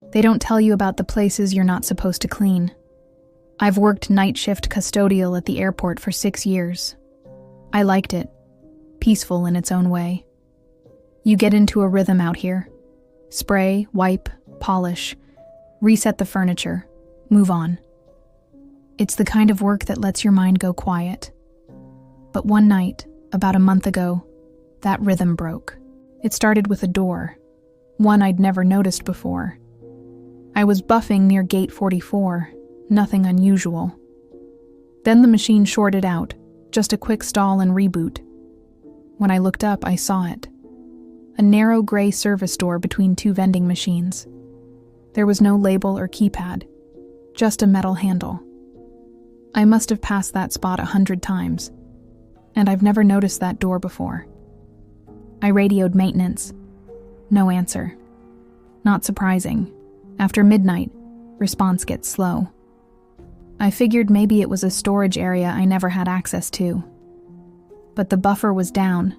They don't tell you about the places you're not supposed to clean. I've worked night shift custodial at the airport for 6 years. I liked it. Peaceful in its own way. You get into a rhythm out here. Spray, wipe, polish, reset the furniture, move on. It's the kind of work that lets your mind go quiet. But one night, about a month ago, that rhythm broke. It started with a door, one I'd never noticed before. I was buffing near gate 44, nothing unusual. Then the machine shorted out, just a quick stall and reboot. When I looked up, I saw it. A narrow gray service door between 2 vending machines. There was no label or keypad, just a metal handle. I must have passed that spot 100 times, and I've never noticed that door before. I radioed maintenance. No answer. Not surprising. After midnight, response gets slow. I figured maybe it was a storage area I never had access to. But the buffer was down,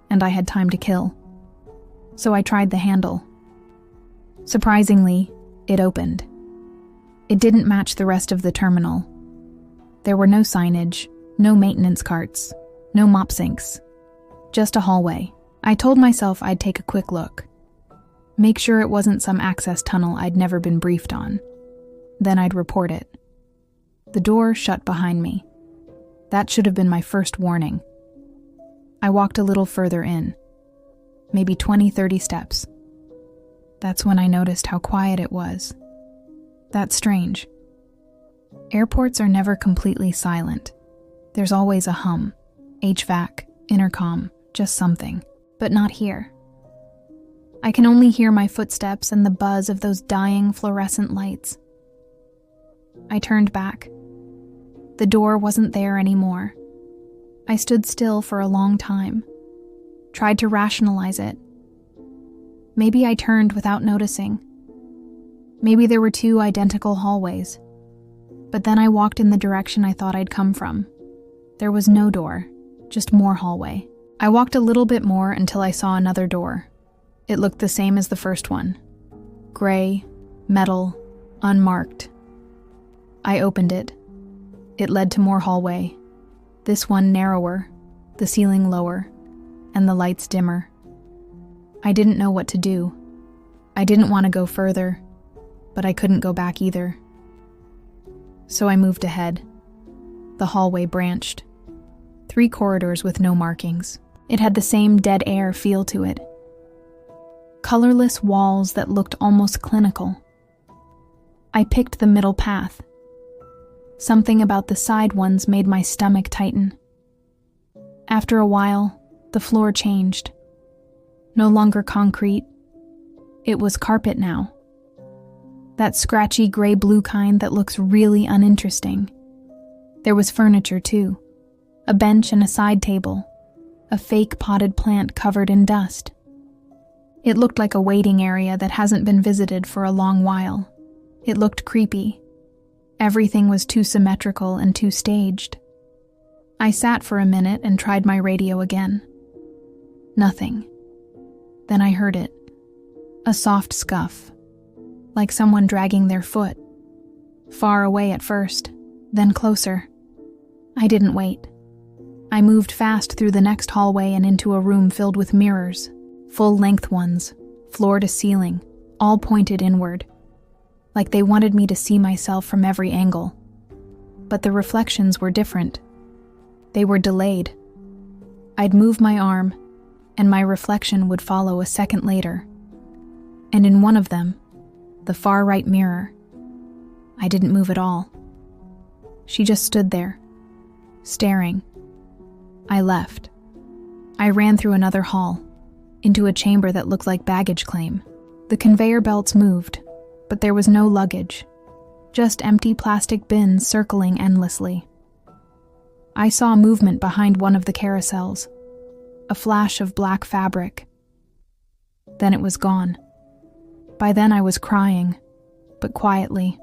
and I had time to kill. So I tried the handle. Surprisingly, it opened. It didn't match the rest of the terminal. There were no signage, no maintenance carts, no mop sinks. Just a hallway. I told myself I'd take a quick look. Make sure it wasn't some access tunnel I'd never been briefed on. Then I'd report it. The door shut behind me. That should have been my first warning. I walked a little further in. Maybe 20-30 steps. That's when I noticed how quiet it was. That's strange. Airports are never completely silent. There's always a hum, HVAC, intercom, just something. But not here. I can only hear my footsteps and the buzz of those dying fluorescent lights. I turned back. The door wasn't there anymore. I stood still for a long time. Tried to rationalize it. Maybe I turned without noticing. Maybe there were 2 identical hallways. But then I walked in the direction I thought I'd come from. There was no door, just more hallway. I walked a little bit more until I saw another door. It looked the same as the first one. Gray, metal, unmarked. I opened it. It led to more hallway. This one narrower, the ceiling lower, and the lights dimmer. I didn't know what to do. I didn't want to go further, but I couldn't go back either. So I moved ahead. The hallway branched. 3 corridors with no markings. It had the same dead air feel to it. Colorless walls that looked almost clinical. I picked the middle path. Something about the side ones made my stomach tighten. After a while, the floor changed. No longer concrete. It was carpet now. That scratchy gray-blue kind that looks really uninteresting. There was furniture too. A bench and a side table. A fake potted plant covered in dust. It looked like a waiting area that hasn't been visited for a long while. It looked creepy. Everything was too symmetrical and too staged. I sat for a minute and tried my radio again. Nothing. Then I heard it. A soft scuff. Like someone dragging their foot. Far away at first, then closer. I didn't wait. I moved fast through the next hallway and into a room filled with mirrors. Full-length ones, floor to ceiling, all pointed inward. Like they wanted me to see myself from every angle. But the reflections were different. They were delayed. I'd move my arm, and my reflection would follow a second later. And in one of them, the far right mirror, I didn't move at all. She just stood there, staring. I left. I ran through another hall, into a chamber that looked like baggage claim. The conveyor belts moved, but there was no luggage, just empty plastic bins circling endlessly. I saw movement behind one of the carousels, a flash of black fabric. Then it was gone. By then I was crying, but quietly.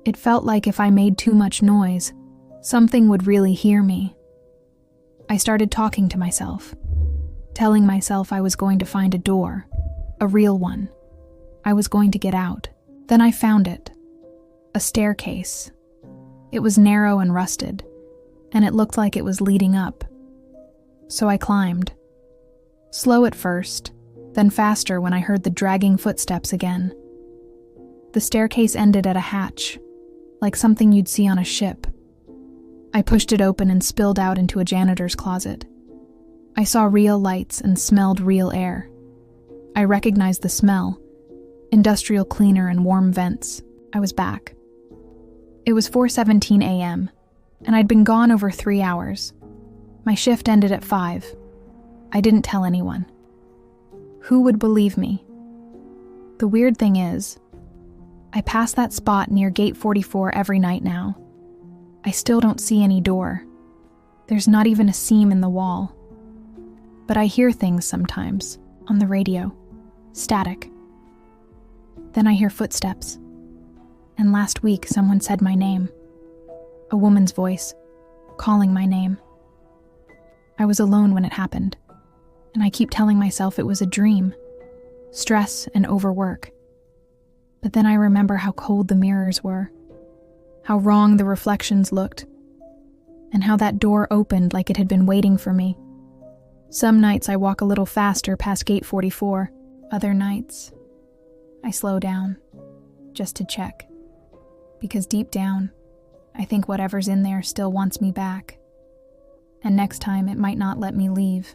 It felt like if I made too much noise, something would really hear me. I started talking to myself, telling myself I was going to find a door, a real one. I was going to get out. Then I found it. A staircase. It was narrow and rusted, and it looked like it was leading up. So I climbed. Slow at first, then faster when I heard the dragging footsteps again. The staircase ended at a hatch, like something you'd see on a ship. I pushed it open and spilled out into a janitor's closet. I saw real lights and smelled real air. I recognized the smell. Industrial cleaner and warm vents. I was back. It was 4:17 a.m., and I'd been gone over 3 hours. My shift ended at 5. I didn't tell anyone. Who would believe me? The weird thing is, I pass that spot near Gate 44 every night now. I still don't see any door. There's not even a seam in the wall. But I hear things sometimes, on the radio. Static. Then I hear footsteps. And last week someone said my name. A woman's voice, calling my name. I was alone when it happened, and I keep telling myself it was a dream. Stress and overwork. But then I remember how cold the mirrors were, how wrong the reflections looked, and how that door opened like it had been waiting for me. Some nights I walk a little faster past Gate 44. Other nights, I slow down, just to check. Because deep down, I think whatever's in there still wants me back. And next time it might not let me leave.